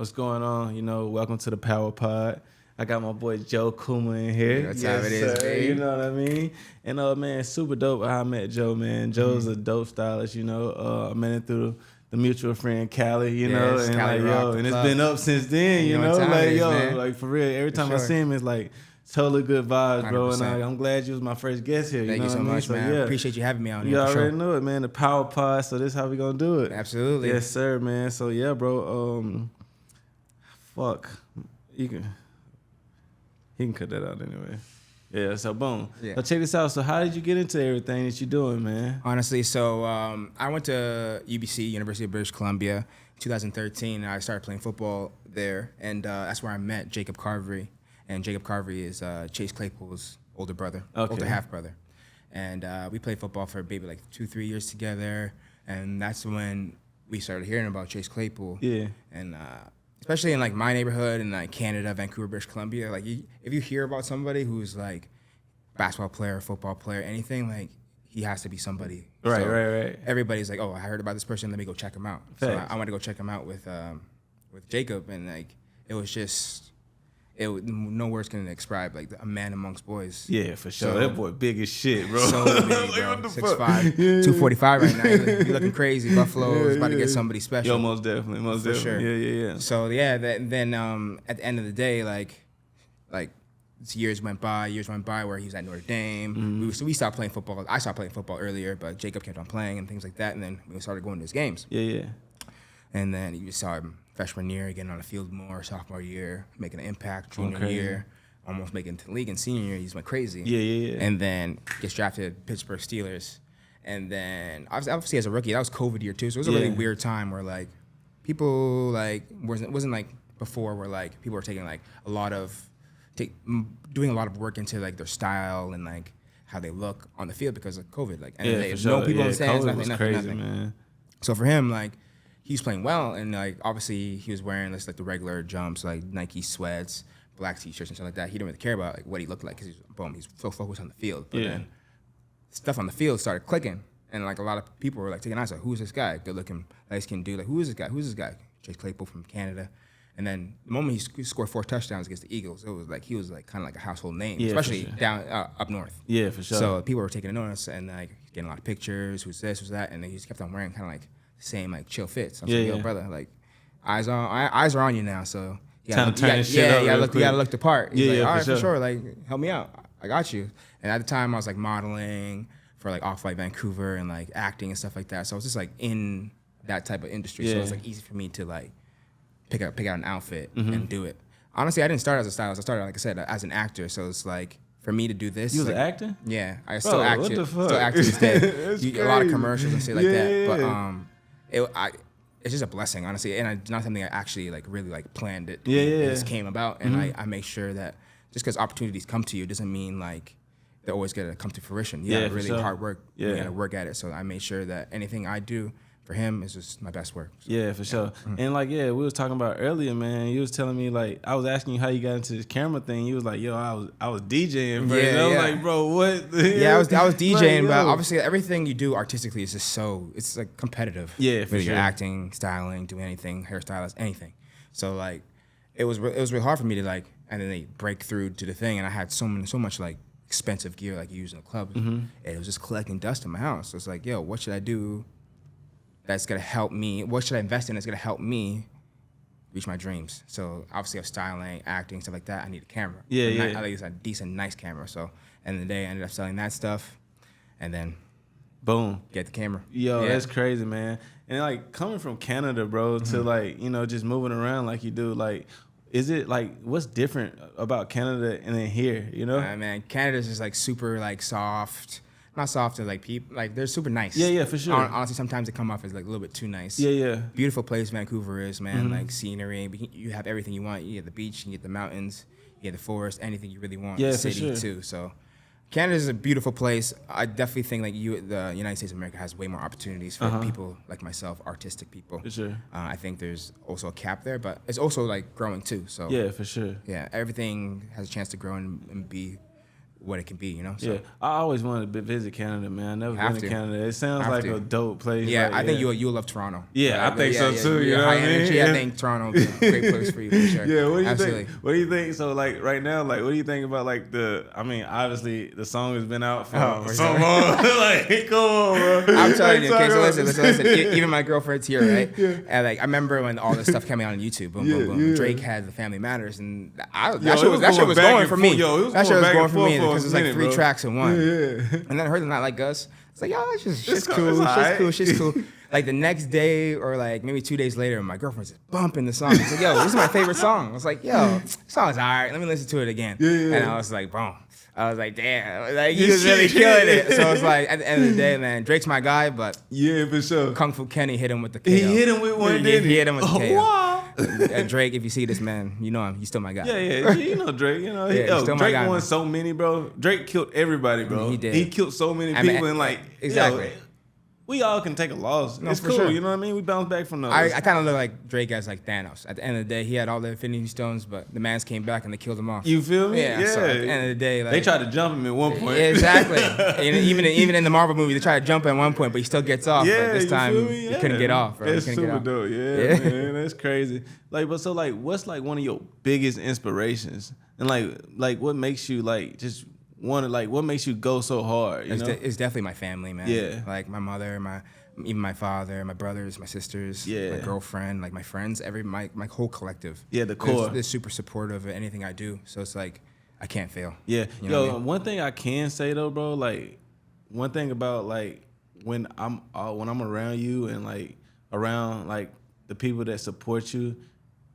What's going on? Welcome to the Power Pod. I got my boy Joe Kuma in here. That's how it is, baby. You know what I mean? And man, super dope how I met Joe, man. Joe's a dope stylist, I met him through the mutual friend Cali, and Cali and it's been up since then, like for real. Every time I see him, it's like totally good vibes, bro. 100%. And I'm glad you was my first guest here. Thank you so much, man. Yeah. Appreciate you having me on here. You already know it, man. The Power Pod. So this is how we gonna do it. Absolutely. Yes, sir, man. So yeah, bro. He can cut that out anyway. Yeah, so boom. Yeah. So check this out. So how did you get into everything that you're doing, man? Honestly, so I went to UBC, University of British Columbia, in 2013. And I started playing football there, and that's where I met Jacob Carvery. And Jacob Carvery is Chase Claypool's older brother, older half brother. And we played football for maybe like 2-3 years together, and that's when we started hearing about Chase Claypool. Yeah. And especially in like my neighborhood in like Canada, Vancouver, British Columbia, like if you hear about somebody who's like basketball player, football player, anything, like he has to be somebody. Right. Everybody's like, oh, I heard about this person, let me go check him out. Facts. So I went to go check him out with Jacob, and like it was just. No words can describe like a man amongst boys. Yeah, for sure. So, that boy big as shit, bro. So big, bro. 6'5", 245 right now. You looking crazy. Buffalo is about to get somebody special. Yo, most definitely. Sure. Yeah. So yeah, then at the end of the day, like years went by where he was at Notre Dame. Mm-hmm. We stopped playing football. I stopped playing football earlier, but Jacob kept on playing and things like that. And then we started going to his games. Yeah. And then you saw him freshman year, getting on the field more, sophomore year, making an impact, junior year, almost making it to the league, and senior year, he's went crazy. Yeah. And then gets drafted to Pittsburgh Steelers. And then, obviously as a rookie, that was COVID year too, so it was a really weird time where, like, people, like, wasn't like before where, like, people were taking, like, doing a lot of work into, like, their style and, like, how they look on the field because of COVID. Like, and no people in the stands, nothing. Man. So for him, like, he was playing well, and like obviously he was wearing like the regular jumps, like Nike sweats, black t-shirts and stuff like that. He didn't really care about like what he looked like because he's so focused on the field. But then stuff on the field started clicking, and like a lot of people were like taking eyes like, who's this guy? Good looking, light-skinned dude. Like, who is this guy? Who's this guy? Chase Claypool from Canada. And then the moment he scored 4 touchdowns against the Eagles, it was like he was like kind of like a household name, especially down up north. Yeah, for sure. So people were taking a notice and like getting a lot of pictures. Who's this? Who's that? And then he just kept on wearing kind of like same like chill fits. I was like, yo, brother, like eyes are on you now, so you gotta look the part. He's like, all right, for sure. Like, help me out. I got you. And at the time I was like modeling for like Off-White Vancouver and like acting and stuff like that. So I was just like in that type of industry. So it was like easy for me to like pick out an outfit and do it. Honestly, I didn't start as a stylist. I started, like I said, as an actor. So it's like for me to do this. You was like, acting? Yeah, I still act. What the fuck? Still act to this day. A lot of commercials and shit like that. But it's just a blessing, honestly, and it's not something I actually like really like planned it. It just came about, and I make sure that just because opportunities come to you doesn't mean like they're always gonna come to fruition. You gotta really hard work. You gotta work at it. So I made sure that anything I do for him is just my best work. So, yeah, for sure. And like, we was talking about earlier, man. You was telling me like I was asking you how you got into this camera thing. You was like, yo, I was DJing first. I was like, bro, what? I was DJing, but obviously everything you do artistically is just it's like competitive. Yeah, for whether sure. You're acting, styling, doing anything, hairstylist, anything. So like, it was really hard for me to like, and then they break through to the thing, and I had so much like expensive gear like you use in a club, and it was just collecting dust in my house. So it's like, yo, what should I do? That's gonna help me. What should I invest in that's gonna help me reach my dreams? So obviously, of styling, acting, stuff like that, I need a camera. I like a decent, nice camera. So end of the day, I ended up selling that stuff, and then boom, get the camera. Yo, that's crazy, man. And like coming from Canada, bro, to like just moving around like you do, like. Is it like what's different about Canada and then here? Man, Canada's just like super like soft. Not soft to like people, like they're super nice. Yeah, for sure. Honestly, sometimes they come off as like a little bit too nice. Yeah. Beautiful place Vancouver is, man. Like scenery, you have everything you want. You get the beach, you get the mountains, you get the forest, anything you really want. Yeah, the city for sure. too. So Canada is a beautiful place. I definitely think like the United States of America has way more opportunities for people like myself, artistic people. For sure. I think there's also a cap there, but it's also like growing too. So yeah, for sure. Yeah, everything has a chance to grow and be what it can be, you know. So. Yeah, I always wanted to visit Canada, man. Never been to Canada. It sounds like a dope place. Yeah, like, I think you'll love Toronto. Yeah, I think so too. You know high what I mean? energy. I think Toronto is a great place for you for sure. Yeah, what do you think? What do you think? So like right now, like what do you think about like I mean, obviously the song has been out for so long. Like, come on, bro. I'm telling you. Okay, so listen. Even my girlfriend's here, right? Yeah. And like I remember when all this stuff came out on YouTube. Boom, boom, boom. Yeah. Drake had The Family Matters, and that shit was going for me. That shit was going for me because it was like 3 tracks in one. Yeah. And then I heard Not Like Us. It's like, yo, shit's cool. Shit's cool. Like the next day or like maybe 2 days later, my girlfriend's just bumping the song. She's like, yo, this is my favorite song. I was like, yo, this song's all right. Let me listen to it again. Yeah. And I was like, boom. I was like, damn, like he was really killing it. So it's like, at the end of the day, man, Drake's my guy, but yeah, for sure. Kung Fu Kenny hit him with the KO. He hit him with one, didn't he? He hit him with the KO. Wow. Drake, if you see this, man, you know him. He's still my guy. Yeah, you know Drake. You know, Drake won so many, bro. Drake killed everybody, bro. He did. He killed so many people, and like exactly. We all can take a loss. No, it's cool, sure. You know what I mean? We bounce back from those. I kind of look like Drake as like Thanos. At the end of the day, he had all the Infinity Stones, but the mans came back and they killed him off. You feel me? Yeah. So at the end of the day, like, they tried to jump him at one point. Yeah, exactly. And even in the Marvel movie, they tried to jump at one point, but he still gets off. Yeah, but this time he couldn't get off. Bro. That's super dope. Yeah, man, that's crazy. Like, but so like, what's like one of your biggest inspirations, and like what makes you like just want to like what makes you go so hard? You know, it's definitely my family, man. Yeah, like my mother, even my father, my brothers, my sisters, my girlfriend, like my friends, my whole collective. Yeah, the core. They're super supportive of anything I do. So it's like I can't fail. Yeah. You know what I mean? One thing I can say though, bro, like one thing about like when I'm around you and like around like the people that support you,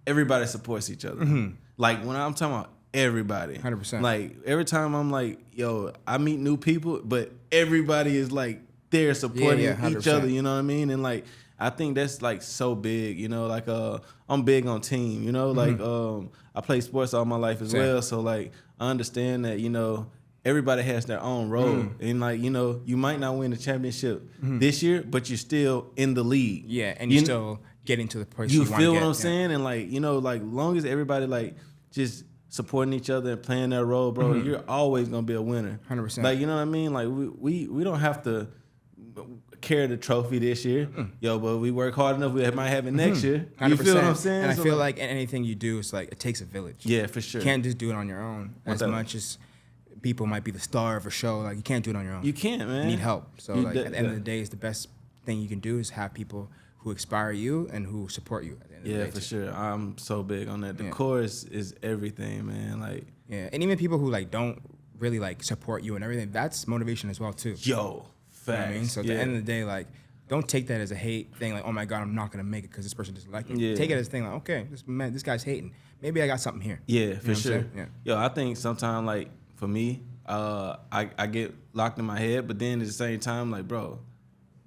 everybody supports each other. Mm-hmm. Like when I'm talking about everybody, 100%. Like every time I'm like, yo, I meet new people, but everybody is like they're supporting each other, you know what I mean? And like I think that's like so big, you know, like I'm big on team, you know, like I play sports all my life as well, so like I understand that, you know, everybody has their own role, and like, you know, you might not win the championship this year, but you're still in the league. Yeah, and you're still getting to the place you want to get. You feel what I'm saying? And like, you know, like long as everybody like just supporting each other and playing their role, bro, you're always gonna be a winner. 100%. Like, you know what I mean? Like we don't have to carry the trophy this year, but we work hard enough. We might have it next year. 100%. You feel what I'm saying? And I feel like anything you do, it's like it takes a village. Yeah, for sure. You can't just do it on your own. As much as people might be the star of a show, like you can't do it on your own. You can't, man. You need help. So like at the end of the day, it's the best thing you can do is have people who inspire you and who support you. At the end of the day, for sure. I'm so big on that. The chorus is everything, man. Like and even people who like don't really like support you and everything, that's motivation as well too. Yo. You know what I mean? So at the end of the day, like, don't take that as a hate thing. Like, oh my God, I'm not gonna make it because this person doesn't like me. Take it as a thing like, okay, this guy's hating. Maybe I got something here. Yeah, for sure. Yeah. Yo, I think sometimes like for me, I get locked in my head, but then at the same time, like, bro,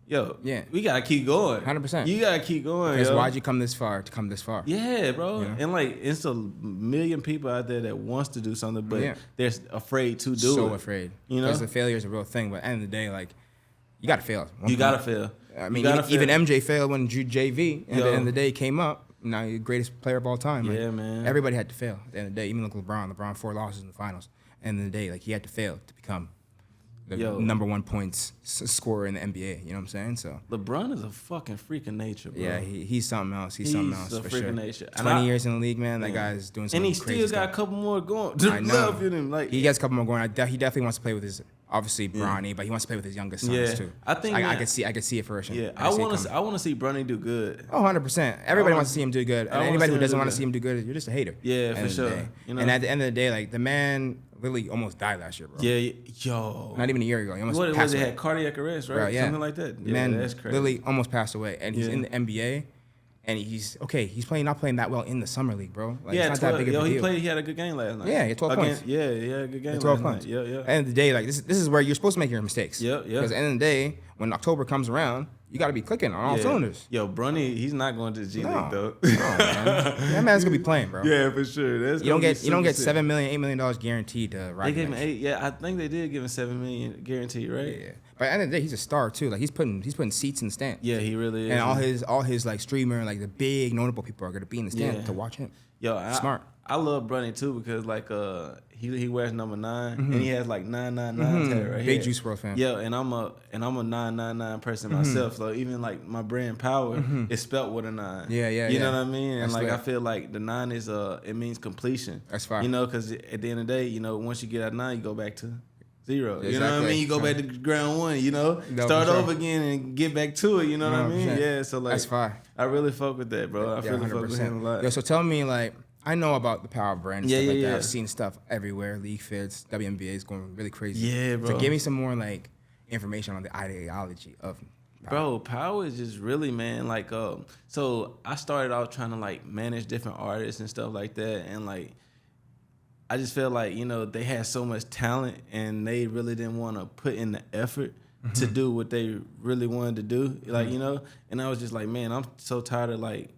we gotta keep going. 100%. You gotta keep going. Because why'd you come this far to come this far? Yeah, bro. You know? And like, it's a million people out there that wants to do something, but they're afraid to do it. So afraid. You know, because the failure is a real thing. But at the end of the day, like, you gotta fail. You gotta fail. I mean, even MJ failed when JV, and at the end of the day, he came up. Now, the greatest player of all time. Yeah, like, man. Everybody had to fail at the end of the day. Even like LeBron 4 losses in the finals. At the end of the day, like, he had to fail to become the number 1 points scorer in the NBA. You know what I'm saying? So LeBron is a fucking freak of nature, bro. Yeah, he's something else. He's something else a for freak sure. of nature. 20 years in the league, man. That guy's doing something crazy. And he still got a couple more going. I know. Like, he gets a couple more going. He definitely wants to play with his obviously Bronny, but he wants to play with his youngest sons too. I think I could see it fruition. Yeah, I want to see Bronny do good. Oh, 100%. Everybody wants to see him do good, and anybody who doesn't want to see him do good, you're just a hater. Yeah, for sure. You know? And at the end of the day, like the man literally almost died last year, bro. Yeah, yo. Not even a year ago. He almost passed away. He had cardiac arrest, right? Bro, yeah. Something like that. Yeah, man, that's crazy. Literally almost passed away, and he's in the NBA. And he's not playing that well in the summer league, bro. Like, yeah, it's not that big of a deal. He had a good game last night. Yeah, he had 12 points. Yeah, he had a good game 12 last points. night. Yeah. At the end of the day, like this is where you're supposed to make your mistakes. Yeah. Because at the end of the day, when October comes around, you got to be clicking on all cylinders. Yo, Bronny, he's not going to the G League though. No, man. That man's gonna be playing, bro. Yeah, for sure. You don't get $7 million, $8 million guaranteed to ride. They gave him $8. Yeah, I think they did give him $7 million guaranteed, right? Yeah. But at the end of the day, he's a star too. Like he's putting seats in the stand. Yeah, he really is. And all his like streamer, like the big notable people are gonna be in the stand to watch him. Yo, smart. I love Brunny too because like he wears number 9 and he has like 999 tag right here. Big Juice WRLD fan. Yeah, and I'm a 999 person myself. So even like my brand Power is spelt with a 9. Yeah. You know what I mean? And That's like lit. I feel like the 9 is it means completion. That's fine. You know, because at the end of the day, you know, once you get out 9, you go back to 0. Exactly. You know what I mean? You go back to ground 1. You know, No, start for sure. over again and get back to it. You know what I mean? 100%. Yeah. So like That's fine. I really fuck with that, bro. I really fuck with him a lot. Yo, so tell me, like, I know about the Power brand and Yeah, stuff like yeah, that. yeah. I've seen stuff everywhere, league fits, WNBA is going really crazy. Yeah, bro. So give me some more, like, information on the ideology of Power. Bro, Power is just really, man, like, so I started out trying to, like, manage different artists and stuff like that, and, like, I just felt like, you know, they had so much talent, and they really didn't want to put in the effort to do what they really wanted to do, like, you know, and I was just like, man, I'm so tired of, like,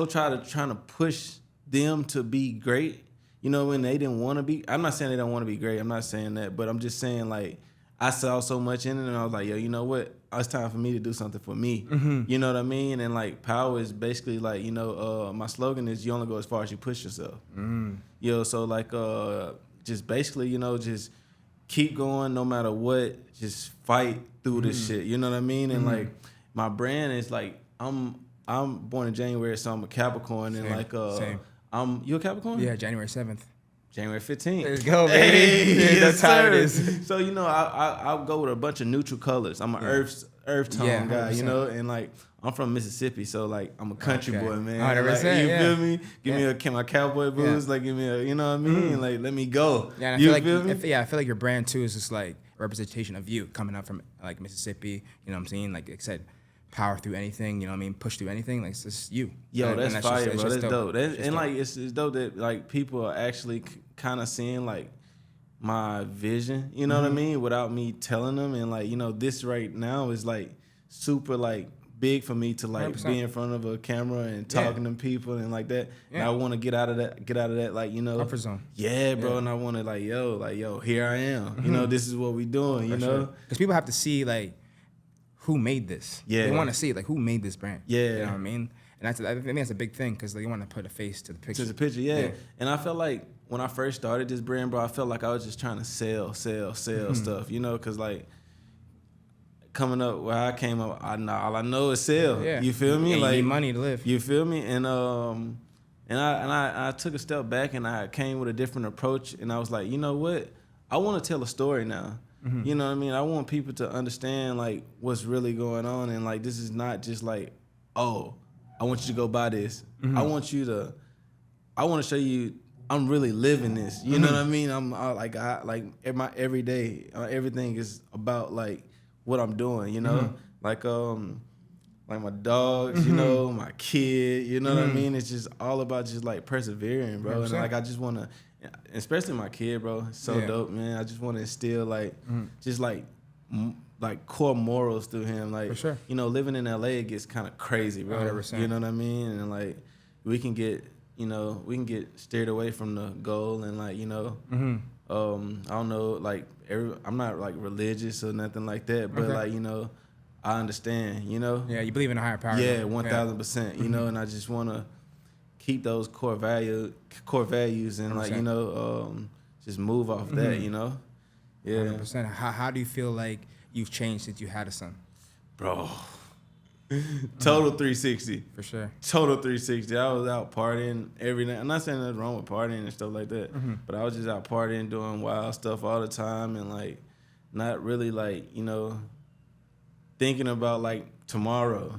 trying to push them to be great, you know, when they didn't want to be. I'm not saying they don't want to be great. I'm not saying that, but I'm just saying, like, I saw so much in it, and I was like, yo, you know what? It's time for me to do something for me. You know what I mean? And, like, Power is basically, like, you know, my slogan is you only go as far as you push yourself. You know, so, like, just basically, you know, just keep going no matter what. Just fight through this shit. You know what I mean? And, like, my brand is, like, I'm born in January, so I'm a Capricorn, and Same. You a Capricorn? Yeah, January 7th. January 15th. Let's go, baby. Hey, That's how it yes, is. So, you know, I'll go with a bunch of neutral colors. I'm an earth tone guy, you know, and like I'm from Mississippi, so like I'm a country boy, man. 100%, Like, you feel me? Give me my cowboy boots, like give me a, you know what I mean? Like let me go. Yeah, and you I feel me? I feel like your brand too is just like a representation of you coming up from like Mississippi. You know what I'm saying? Like I said, power through anything. You know what I mean? Push through anything. Like it's just you. Yo, and that's fire, bro. That's dope. And dope. like it's dope that like people are actually kind of seeing like my vision. You know what I mean? Without me telling them, and like you know this right now is like super like big for me to like 100%. be in front of a camera and talking to people and like that. And I want to get out of that like you know comfort zone. Yeah, bro. And I want to like yo, here I am. You know, this is what we doing. You know, because people have to see like who made this. Yeah, they want to see like who made this brand. Yeah, you know what I mean. And I think that's a big thing because they want to put a face to the picture. To the picture, yeah. And I felt like when I first started this brand, bro, I felt like I was just trying to sell stuff, you know, because like coming up where I came up, all I know is sell. Yeah. You feel me? Yeah, like you need money to live. You feel me? And I took a step back and I came with a different approach, and I was like, you know what? I want to tell a story now. You know what I mean? I want people to understand like what's really going on, and like this is not just like, oh, I want you to go buy this. I want to show you I'm really living this. You know what I mean? My every day, everything is about like what I'm doing. You know, like my dogs. You know, my kid. You know what I mean? It's just all about just like persevering, bro. 100%. And like I just want to, especially my kid, bro. It's so dope, man. I just want to instill like just like core morals through him. Like, for sure. You know, living in LA it gets kind of crazy, bro. 100%. You know what I mean? And like we can get steered away from the goal, and like, you know, I don't know, like I'm not like religious or nothing like that, but like, you know, I understand, you know. Yeah, you believe in a higher power. Yeah, 1,000%. You know, and I just want to keep those core values, and 100%. Like, you know, just move off that, you know. Yeah. 100%. How do you feel like you've changed since you had a son? Bro. Total 360. For sure. Total 360. I was out partying every night. I'm not saying nothing wrong with partying and stuff like that, but I was just out partying, doing wild stuff all the time, and like not really like, you know, thinking about like tomorrow.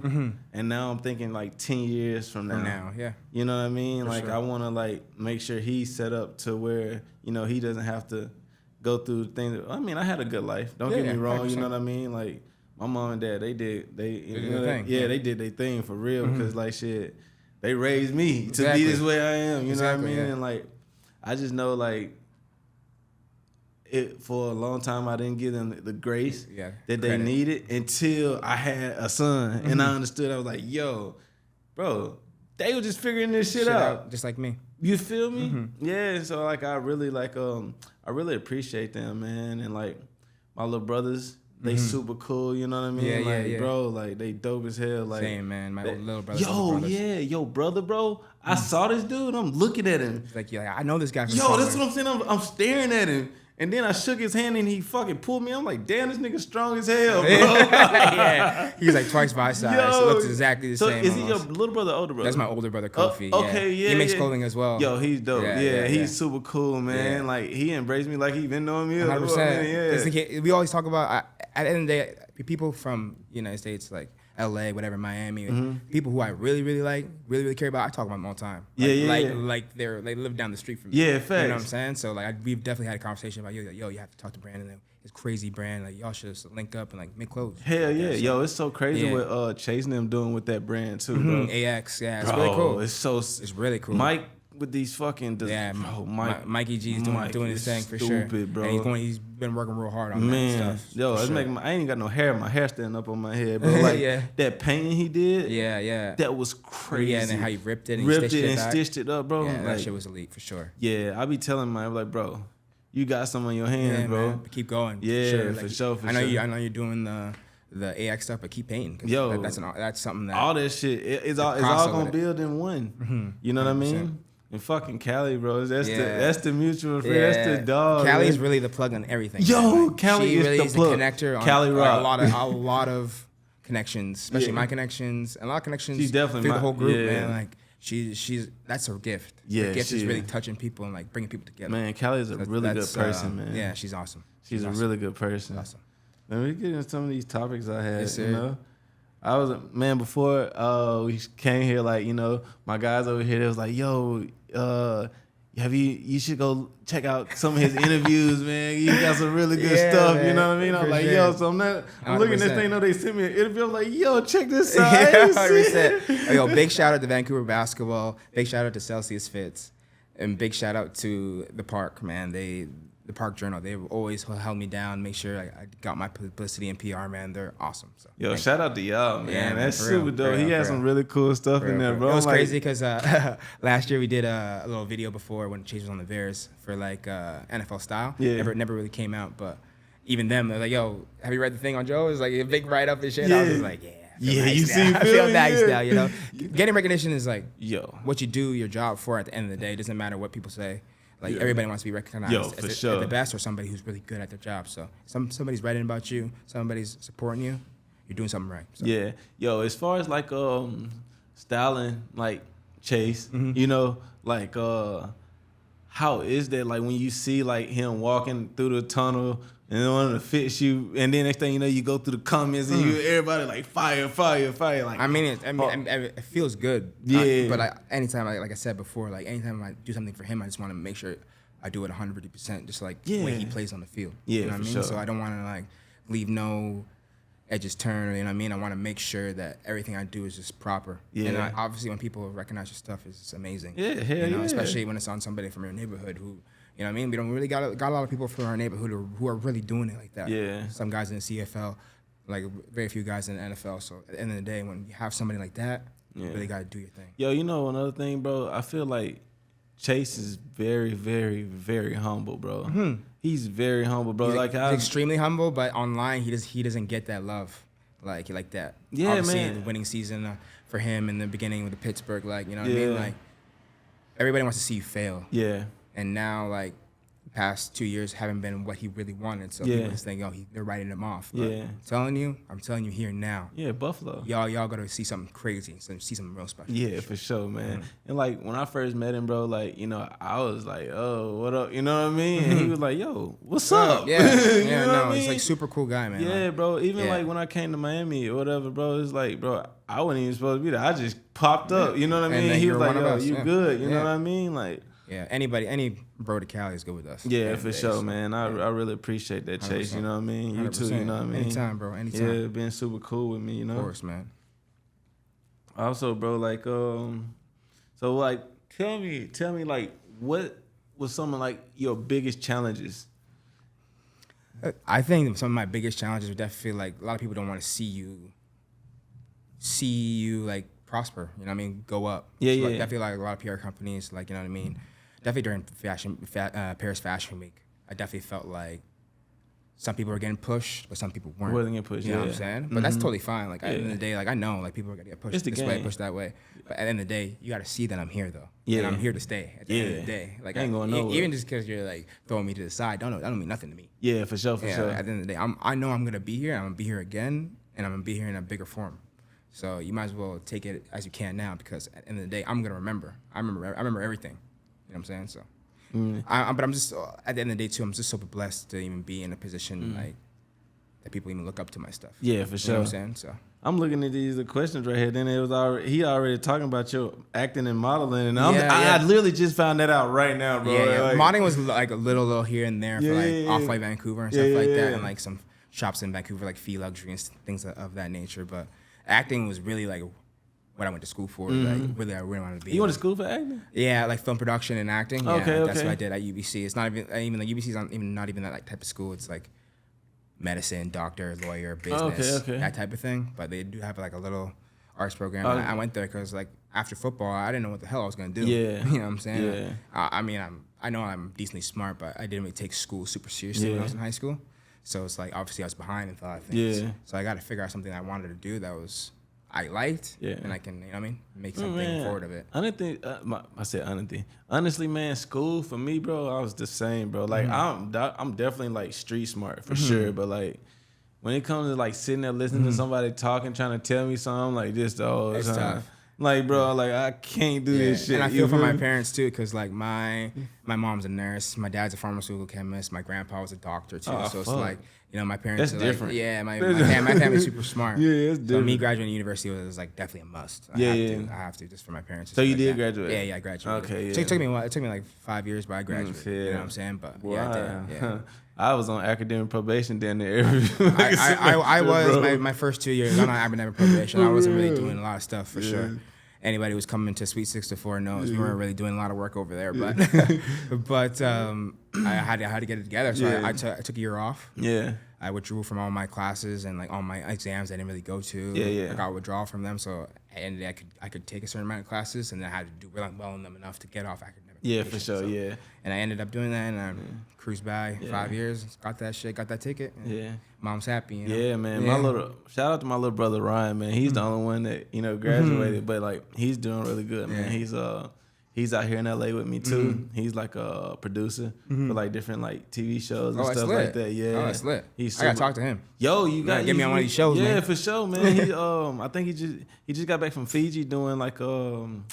And now I'm thinking like 10 years from now. Yeah. You know what I mean? For like sure. I want to like make sure he's set up to where, you know, he doesn't have to go through things. I mean, I had a good life. Don't get me wrong. 100%. You know what I mean? Like my mom and dad, they did their thing. Yeah. They did their thing for real, because like shit, they raised me to be this way I am. You know what I mean? And like, I just know like it for a long time I didn't give them the grace that they needed until I had a son, and I understood. I was like, yo, bro, they were just figuring this shit out, just like me. You feel me? Yeah. So like I really appreciate them, man, and like my little brothers. They super cool, you know what I mean? Yeah, bro, like they dope as hell. Like, same, man. My little brother. Yo, brother, bro. I saw this dude. I'm looking at him. It's like, I know this guy from somewhere. That's what I'm saying. I'm staring at him. And then I shook his hand and he fucking pulled me. I'm like, damn, this nigga strong as hell, bro. Yeah. He's like twice my size. So it looks exactly the same. Is he your little brother or older brother? That's my older brother, Kofi. Okay, yeah. He makes clothing as well. Yo, he's dope. Yeah, he's super cool, man. Yeah. Like, he embraced me like he been knowing me. 100%. Yeah. We always talk about, at the end of the day, people from United States, like LA, whatever, Miami, people who I really, really like, really, really care about, I talk about them all the time. Like they live down the street from me. Yeah, facts. You know what I'm saying? So like we've definitely had a conversation about, yo, you have to talk to Brandon. It's crazy brand. Like y'all should just link up and like make clothes. Hell yeah. Yo, it's so crazy what Chase and them doing with that brand too, bro. AX, it's really cool. It's really cool. Mike with these fucking Mikey G's doing his thing for sure. Bro. And he's been working real hard on that stuff. Yo, I ain't even got no hair. My hair standing up on my head, bro. Like that painting he did. Yeah. That was crazy. Yeah, and then how he ripped it and stitched it up, bro. Yeah, like, that shit was elite for sure. Yeah, I be telling my like, bro, you got some on your hands, bro. Man, keep going. Yeah, for sure. I know you're doing the AX stuff, but keep painting. Yo, that's something that all that shit it's all gonna build in one. You know what 100%. I mean? And fucking Cali, bro. That's the mutual friend. Yeah. That's the dog. Cali's really the plug on everything. Yo, like, Cali is really the plug. The connector on Cali Rock. a lot of connections, especially my connections, and a lot of connections. She's definitely through the whole group, man. Like she's that's her gift. Yeah, her gift is really touching people and like bringing people together. Man, Cali is a really good person, man. Yeah, she's awesome. She's a really good person. Awesome. Man, we get into some of these topics I had. Yes, you know. I was before we came here, like, my guys over here, they was like, yo, you should go check out some of his interviews, man. He got some really good stuff, man, you know what I mean? I'm like, yo, so I'm looking at this thing, they sent me an interview. I'm like, yo, check this out. 100%. Yo, big shout out to Vancouver Basketball. Big shout out to Celsius Fits. And big shout out to the Park, man. The Park Journal, they've always held me down, make sure I got my publicity and PR, man. They're awesome. So, yo, shout out to y'all, man. Yeah, that's super dope. He had some really cool stuff in there, bro. It was crazy because last year we did a little video before when Chase was on the Bears for like NFL style. Yeah. Never really came out, but even them, they're like, yo, have you read the thing on Joe? It was like a big write-up and shit. Yeah. I was just like, I feel nice now, Getting recognition is like what you do your job for at the end of the day. It doesn't matter what people say. Like, everybody wants to be recognized as the best or somebody who's really good at their job. So somebody's writing about you, somebody's supporting you, you're doing something right. So. Yeah. Yo, as far as, like, styling, like, Chase, like, how is that? Like, when you see, like, him walking through the tunnel and wanting to fix you, and then next thing you know, you go through the comments and everybody, like, fire. Like, I mean, it feels good. Yeah. But anytime, like I said before, like, anytime I do something for him, I just want to make sure I do it 100%, just like the way he plays on the field. Yeah, you know what I mean? Sure. So I don't want to, like, leave no edges turned, you know what I mean? I want to make sure that everything I do is just proper. Yeah. And obviously, when people recognize your stuff, it's amazing. Yeah, hell yeah. Especially when it's on somebody from your neighborhood who, you know what I mean? We don't really got a lot of people from our neighborhood who are really doing it like that. Yeah. Some guys in the CFL, like very few guys in the NFL. So at the end of the day, when you have somebody like that, you really got to do your thing. Yo, another thing, bro, I feel like Chase is very, very, very humble, bro. Mm-hmm. He's very humble, bro. He's extremely humble, but online he doesn't get that love like that. Yeah, obviously, man. The winning season for him in the beginning with the Pittsburgh, like, you know what I mean? Like, everybody wants to see you fail. Yeah. And now, like, past 2 years haven't been what he really wanted. So people just think, they're writing him off. But I'm telling you here now. Yeah, Buffalo. Y'all got to see something crazy, see something real special. Yeah, for sure, man. Mm-hmm. And, like, when I first met him, bro, like, I was like, oh, what up? You know what I mean? And he was like, yo, what's up? Yeah, I mean? He's, like, super cool guy, man. Yeah, like, bro. Even, like, when I came to Miami or whatever, bro, it's like, bro, I wasn't even supposed to be there. I just popped up. You know what I mean? He was like, yo, you good. You know what I mean? Like, yeah, any bro to Cali is good with us. Yeah, for sure, man. I really appreciate that, Chase. 100%. You know what I mean? You too, you know what I mean? Anytime, bro. Anytime. Yeah, being super cool with me, you know? Of course, man. Also, bro, like, so, like, tell me, like, what was some of, like, your biggest challenges? I think some of my biggest challenges would definitely feel like a lot of people don't want to see you, like, prosper. You know what I mean? Go up. Yeah, so, yeah. Like, definitely, like, a lot of PR companies, like, you know what I mean? Definitely during Paris Fashion Week, I definitely felt like some people are getting pushed, but some people weren't. Wasn't getting pushed. You know what I'm saying? But that's totally fine. Like at the end of the day, like I know like people are gonna get pushed this way, pushed that way. But at the end of the day, you got to see that I'm here though. Yeah. And I'm here to stay. At the end of the day, like I ain't going nowhere. Even just because you're like throwing me to the side, that don't mean nothing to me. Yeah, for sure. At the end of the day, I know I'm gonna be here. I'm gonna be here again, and I'm gonna be here in a bigger form. So you might as well take it as you can now, because at the end of the day, I'm gonna remember. I remember everything. You know what I'm saying? So, but I'm just at the end of the day too. I'm just so blessed to even be in a position like that people even look up to my stuff. Yeah, for sure. You know what I'm saying? So I'm looking at the questions right here. Then it was already talking about your acting and modeling, and I literally just found that out right now, bro. Yeah. Like, modeling was like a little here and there for like Off-White Vancouver and stuff like that, and like some shops in Vancouver like Fee Luxury and things of that nature. But acting was really like what I went to school for. Like really, I really wanted to be. You went to school for acting? Yeah, like film production and acting. Yeah, okay. That's what I did at UBC. It's not even like UBC is not even that like type of school. It's like medicine, doctor, lawyer, business, that type of thing. But they do have like a little arts program. I went there because like after football, I didn't know what the hell I was gonna do. Yeah, you know what I'm saying? Yeah. I mean, I know I'm decently smart, but I didn't really take school super seriously when I was in high school. So it's like obviously I was behind in a lot of things. Yeah. So I got to figure out something I wanted to do that was I liked, and I can, you know what I mean, make something forward of it. I didn't think, I said I didn't think. Honestly, man, school for me, bro, I was the same, bro. Like I'm definitely like street smart for sure, but like when it comes to like sitting there listening to somebody talking, trying to tell me something, like this the whole it's time. Tough. Like, bro, like I can't do this shit. And I feel for my parents too, because like my mom's a nurse, my dad's a pharmaceutical chemist, my grandpa was a doctor too. So it's like, you know, my parents That's are different. Like, yeah, my family's super smart. Yeah, it's different. So me graduating university was like definitely a must. I have to just for my parents. So you did graduate? Yeah, I graduated. Okay, yeah. So it took me like 5 years, but I graduated. You know what I'm saying? But I did. Yeah. I was on academic probation down there. I was my first 2 years on academic probation. I wasn't really doing a lot of stuff for sure. Anybody who's coming to Sweet 64 knows we weren't really doing a lot of work over there, but I had to get it together. So I took a year off. Yeah. I withdrew from all my classes and like all my exams I didn't really go to. I got withdrawal from them, so I could take a certain amount of classes, and then I had to do well in them enough to get off academic. Yeah, for sure. So, and I ended up doing that, and I cruised by 5 years, got that shit, got that ticket. Mom's happy. You know? Yeah, man. Shout out to my little brother Ryan, man. He's the only one that graduated, but like he's doing really good, man. He's out here in LA with me too. He's like a producer for like different like TV shows and stuff like that. Yeah, oh, that's lit. I gotta talk to him. Yo, you got get me on one of these shows, man. Yeah, for sure, man. He I think he just got back from Fiji doing like one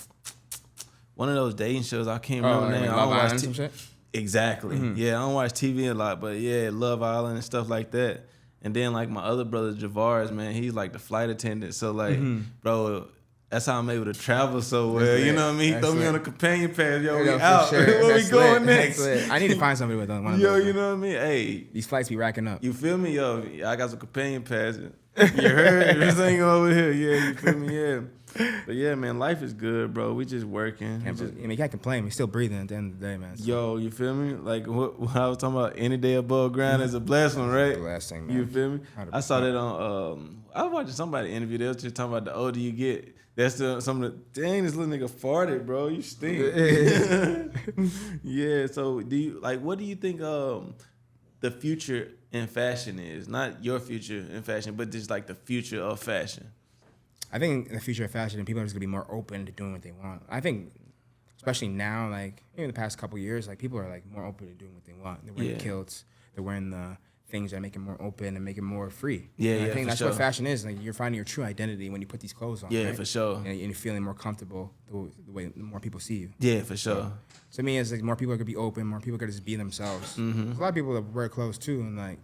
of those dating shows. I can't remember the name. Love Island and some shit? Exactly. Yeah, I don't watch TV a lot, but yeah, Love Island and stuff like that. And then like my other brother Javars, man, he's like the flight attendant. So like, bro, that's how I'm able to travel so well. You know what I mean? He throw me on a companion pass. Yo, we out. Sure. Where we going next? I need to find somebody with one of those. Yo, you know what I mean? Hey, these flights be racking up. You feel me? Yo, I got some companion passes. You heard? This ain't over here. Yeah, you feel me? Yeah. But yeah, man, life is good, bro. We just working. I mean, you can't complain. We still breathing at the end of the day, man. So. Yo, you feel me? Like what I was talking about, any day above ground is a blessing, right? It's a blessing, man. You feel me? 100%. I saw that on. I was watching somebody interview. They was just talking about the older you get. That's some of the dang. This little nigga farted, bro. You stink. Yeah. So what do you think? The future in fashion is not your future in fashion, but just like the future of fashion. I think in the future of fashion, people are just gonna be more open to doing what they want. I think, especially now, like even the past couple of years, like people are like more open to doing what they want. They're wearing kilts. They're wearing the things that make it more open and make it more free. And I think that's what fashion is. Like you're finding your true identity when you put these clothes on. Yeah, right? for sure. And you're feeling more comfortable the way more people see you. Yeah, for sure. So to me, it's like more people are gonna be open. More people are gonna just be themselves. There's a lot of people that wear clothes too, and like.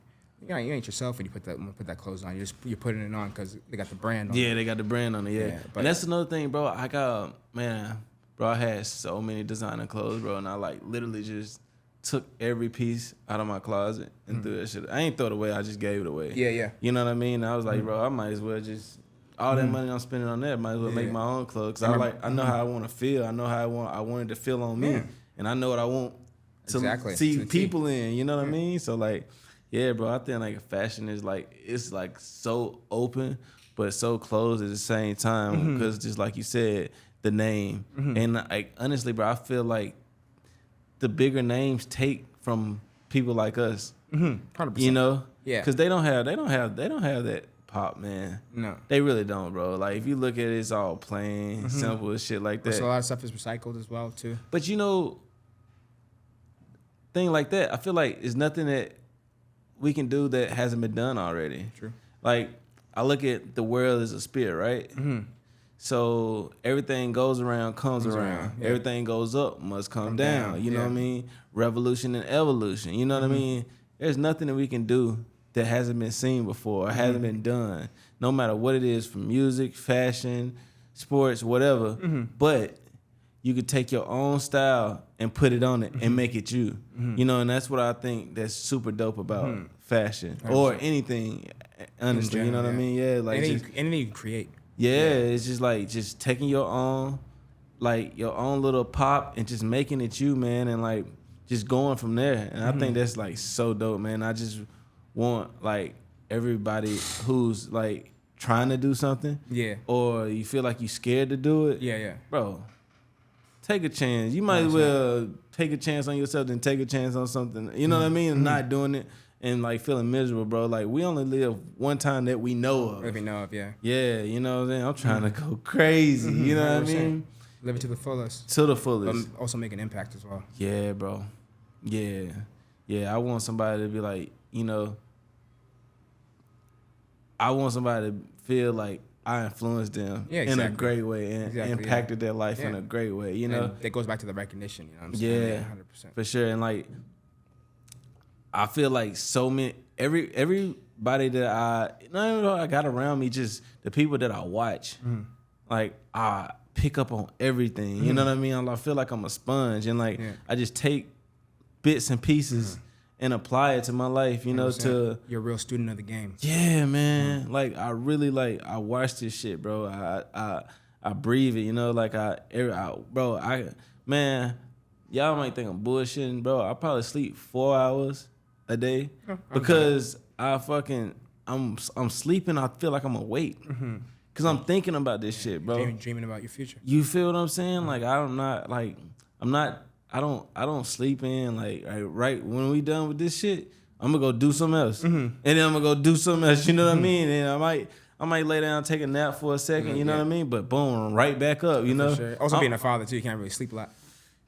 You ain't yourself when you put that clothes on. You're putting it on because they got the brand on it. Yeah, they got the brand on it, yeah. And that's another thing, bro. I had so many designer clothes, bro, and I like literally just took every piece out of my closet and threw that shit. I ain't throw it away, I just gave it away. Yeah. You know what I mean? I was like, bro, I might as well just all that money I'm spending on that, might as well make my own clothes. Cause I know how I want to feel. I know how I want it to feel on me. And I know what I want to see people in, you know what I mean? So like, yeah, bro, I think like fashion is like, it's like so open, but so closed at the same time. Because just like you said, the name. And like, honestly, bro, I feel like the bigger names take from people like us. 100%. You know? Yeah. Because they don't have that pop, man. No. They really don't, bro. Like, if you look at it, it's all plain, simple and shit like that. So a lot of stuff is recycled as well, too. But, you know, thing like that, I feel like there's nothing that we can do that hasn't been done already. True. Like, I look at the world as a sphere, right? So everything goes around, comes around. Yeah. Everything goes up, must come down. You know what I mean? Revolution and evolution. You know what I mean? There's nothing that we can do that hasn't been seen before or hasn't been done, no matter what it is, from music, fashion, sports, whatever. But you could take your own style and put it on it and make it you. You know, and that's what I think that's super dope about fashion or anything, honestly. You know what I mean? Yeah, like anything you create. Yeah, it's just like just taking your own little pop and just making it you, man, and like just going from there. And I think that's like so dope, man. I just want like everybody who's like trying to do something, or you feel like you scared to do it, bro, take a chance. You might as well take a chance on yourself than take a chance on something. You know what I mean? And not doing it and like feeling miserable, bro. Like, we only live one time that we know of. That we know of, yeah. Yeah, you know what I'm saying? I'm trying to go crazy. You know what I mean? Live it to the fullest. To the fullest. But also make an impact as well. Yeah, bro. Yeah. Yeah, I want somebody to be like, you know, I want somebody to feel like I influenced them in a great way and impacted their life in a great way, you know? And that goes back to the recognition, you know what I'm saying? Yeah, 100%. For sure. And like, I feel like so many, everybody that I got around me, just the people that I watch, like, I pick up on everything, you know what I mean? I feel like I'm a sponge, and like, I just take bits and pieces and apply it to my life, you know, to... You're a real student of the game. Yeah, man. Like, I really, like, I watch this shit, bro. I breathe it, you know, like, man, y'all might think I'm bullshitting, bro. I probably sleep 4 hours a day because I'm sleeping, I feel like I'm awake. Because I'm thinking about this shit, bro. Dreaming about your future. You feel what I'm saying? Like, I don't sleep in, like, right when we done with this shit, I'm gonna go do something else. And then I'm gonna go do something else, you know what I mean? And I might lay down, take a nap for a second, you know what I mean? But boom, right back up, you know? Sure. Also being a father too, you can't really sleep a lot.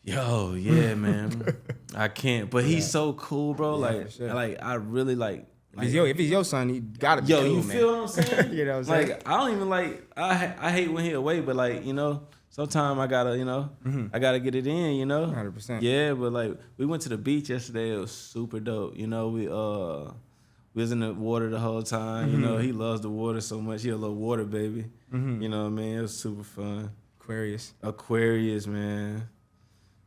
Yo, yeah, man. I can't. But he's so cool, bro. Like I really like. If he's your son, he gotta be cool, you man. feel what I'm saying? You know what I'm saying? Like, I don't even like. I hate when he away, but like, you know, sometimes I gotta, you know, I gotta get it in, you know. 100%. Yeah, but like, we went to the beach yesterday. It was super dope. You know, we was in the water the whole time. You know, he loves the water so much. He a little water baby. You know what I mean? It was super fun. Aquarius, man.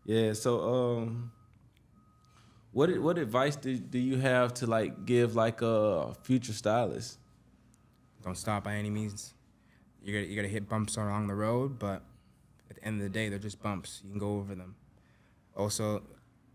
Yeah. So, what advice do you have to like give like a future stylist? Don't stop by any means. You're gonna hit bumps along the road, but at the end of the day, they're just bumps. You can go over them. Also,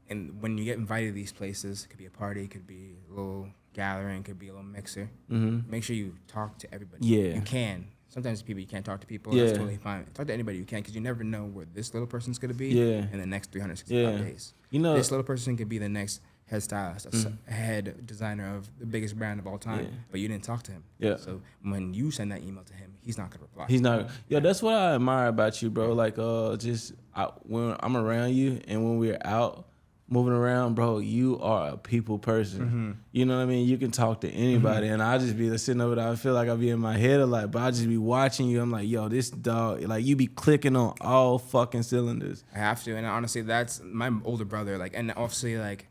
and when you get invited to these places, it could be a party, it could be a little gathering, it could be a little mixer. Make sure you talk to everybody. Yeah. You can. Sometimes you can't talk to people. That's totally fine. Talk to anybody you can, because you never know where this little person's going to be in the next 365 days. You know, this little person could be the next head stylist, head designer of the biggest brand of all time, but you didn't talk to him. Yeah. So when you send that email to him, he's not going to reply. He's not. Yeah, that's what I admire about you, bro. Like, when I'm around you and when we're out moving around, bro, you are a people person. You know what I mean? You can talk to anybody, and I just be sitting over there. I feel like I be in my head a lot, but I just be watching you. I'm like, yo, this dog, like, you be clicking on all fucking cylinders. I have to, and honestly, that's my older brother. Like, and obviously, like,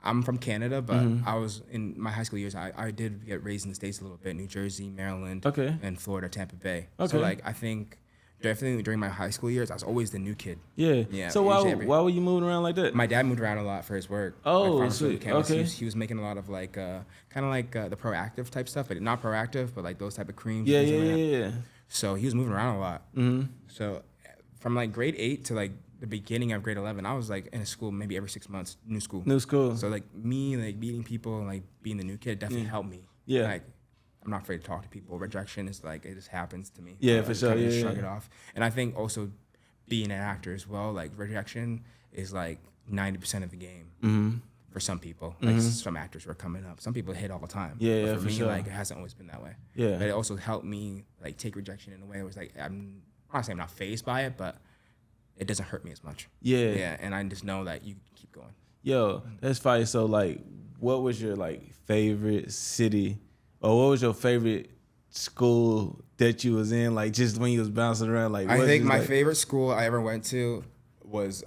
I'm from Canada, but I was in my high school years. I did get raised in the States a little bit, New Jersey, Maryland, and Florida, Tampa Bay. So like, I think definitely during my high school years, I was always the new kid. Yeah. So why were you moving around like that? My dad moved around a lot for his work. Oh, sweet. Okay. He was making a lot of like, kind of like the proactive type stuff, but not proactive, but like those type of creams. Yeah. So he was moving around a lot. So from like grade 8 to like the beginning of grade 11, I was like in a school maybe every 6 months, new school. So like me, like meeting people and like being the new kid definitely helped me. Yeah. Like, I'm not afraid to talk to people. Rejection is like, it just happens to me. Yeah, for sure. Yeah, shrug it off. And I think also being an actor as well, like rejection is like 90% of the game. for some people. Like some actors who are coming up. Some people hit all the time. Yeah, but for me, sure. like it hasn't always been that way. Yeah. But it also helped me like take rejection in a way that was like I'm not saying I'm not fazed by it, but it doesn't hurt me as much. Yeah. Yeah, and I just know that you keep going. Yo, that's fire. So like, what was your like favorite city, or what was your favorite school that you was in? Like just when you was bouncing around. Like I think my favorite school I ever went to was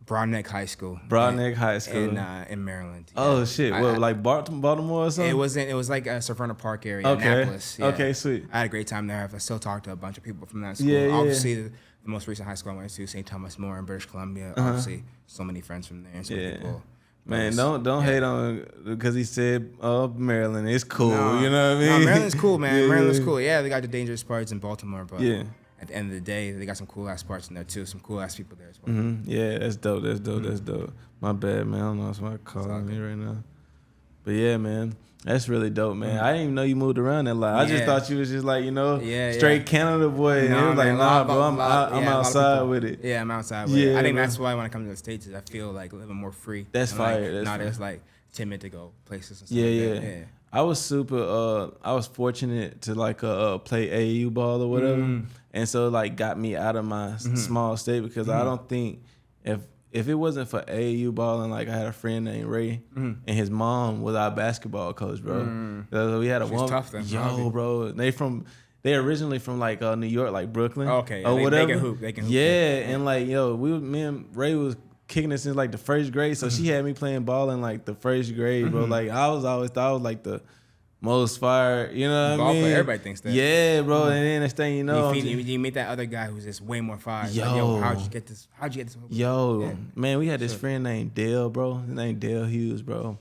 Broadneck High School. Broadneck High School in Maryland. Yeah. Oh shit! Like Baltimore or something? It was like a Severna Park area, Okay. Annapolis. Yeah. Okay, sweet. I had a great time there. I still talk to a bunch of people from that school. Yeah, yeah. Obviously, the most recent high school I went to, St. Thomas More in British Columbia. Obviously, so many friends from there and so many people. Man, don't hate on because he said Maryland. It's cool. No, you know what I mean? No, Maryland's cool, man. Yeah. Maryland's cool. Yeah, they got the dangerous parts in Baltimore, but at the end of the day, they got some cool ass parts in there too. Some cool ass people there as well. Mm-hmm. Yeah, that's dope. That's dope. That's dope. My bad, man. I don't know if somebody calling me right now. But yeah, man. That's really dope, man. I didn't even know you moved around that lot. I just thought you was just like, straight Canada boy. No, and it was like, man, nah, bro, I'm outside with it. Yeah, I'm outside with it. I think that's why when I come to the States, I feel like a little more free. That's fire. That's not fire. as like timid to go places and stuff. Yeah. I was super. I was fortunate to like play AAU ball or whatever, and so like got me out of my small state because I don't think if it wasn't for AAU ball and like I had a friend named Ray and his mom was our basketball coach, bro. So we had a woman. Tough then. Yo, bro, they originally from like New York, like Brooklyn. Okay, or whatever. They can hoop. Yeah, and like me and Ray was kicking it since like the first grade, so she had me playing ball in like the first grade, bro. Like I always thought I was like the most fire, you know what I mean? Player, everybody thinks that. Yeah, bro. And then next thing you know, you meet that other guy who's just way more fire. Yo, like, how'd you get this? Yo, man, we had this friend named Dale, bro. His name Dale Hughes, bro.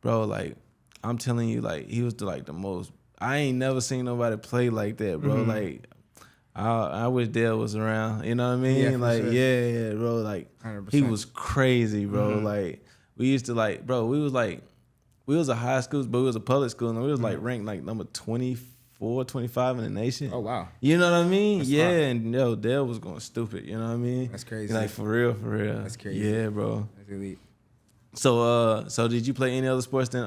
Bro, like I'm telling you, like he was the most. I ain't never seen nobody play like that, bro. Like I wish Dale was around. You know what I mean? Yeah, like sure. yeah, bro. Like 100%. he was crazy, bro. Like we used to like, bro. We was a high school, but we was a public school, and we was like ranked like number 24, 25 in the nation. Oh wow! You know what I mean? That's yeah, fun. and Dale was going stupid. You know what I mean? That's crazy. Like for real. That's crazy. Yeah, bro. That's elite. So did you play any other sports than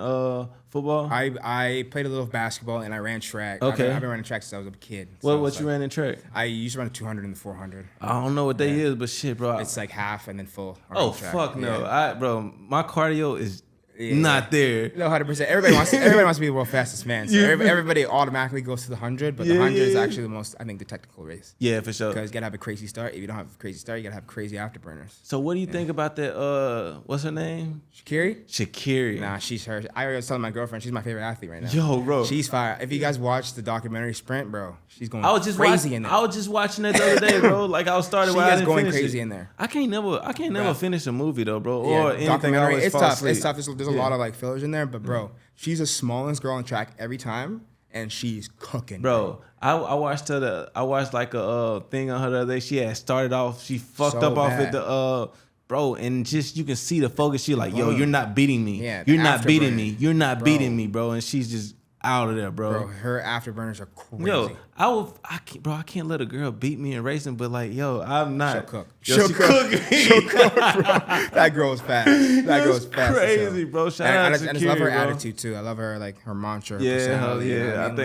football? I played a little basketball and I ran track. Okay. I've been running track since I was a kid. What you ran in track? I used to run 200 and the 400. I don't know what that is, but shit, bro. It's like half and then full. Oh fuck no! Yeah. Bro, my cardio is not there. No, 100%. Everybody wants to be the world's fastest man. So everybody automatically goes to the 100, but the 100 is actually the most, I think, the technical race. Yeah, for sure. Because you gotta have a crazy start. If you don't have a crazy start, you gotta have crazy afterburners. So what do you think about that? What's her name? Shaqiri. Nah, she's her. I was telling my girlfriend she's my favorite athlete right now. Yo, bro, she's fire. If you guys watch the documentary Sprint, bro, she's going crazy in there. I was just watching that the other day, bro. Like I was started. She I is didn't going finish crazy it. in there. I can't never finish a movie though, bro. Yeah, Or anything. documentary. It's tough. Asleep. It's tough. There's a lot of like fillers in there, but bro, she's the smallest girl on track every time, and she's cooking. Bro, I watched I watched like a thing on her the other day. She had started off. She fucked So up off bad. at the bro, and just you can see the focus. She like, yo, you're not beating me. Yeah, you're not beating afterburner. me. You're not Bro. beating me, bro. And she's just out of there, Bro, her afterburners are crazy. Yo, I can't let a girl beat me in racing, but like, yo, I'm not. She'll cook. Yo, She'll cook, bro. That girl's fast. That girl's fast. Crazy, bro. Shout out to I just love her Shaqiri, bro. attitude too. I love her like her mantra. Her Yeah, personality, you know what I mean?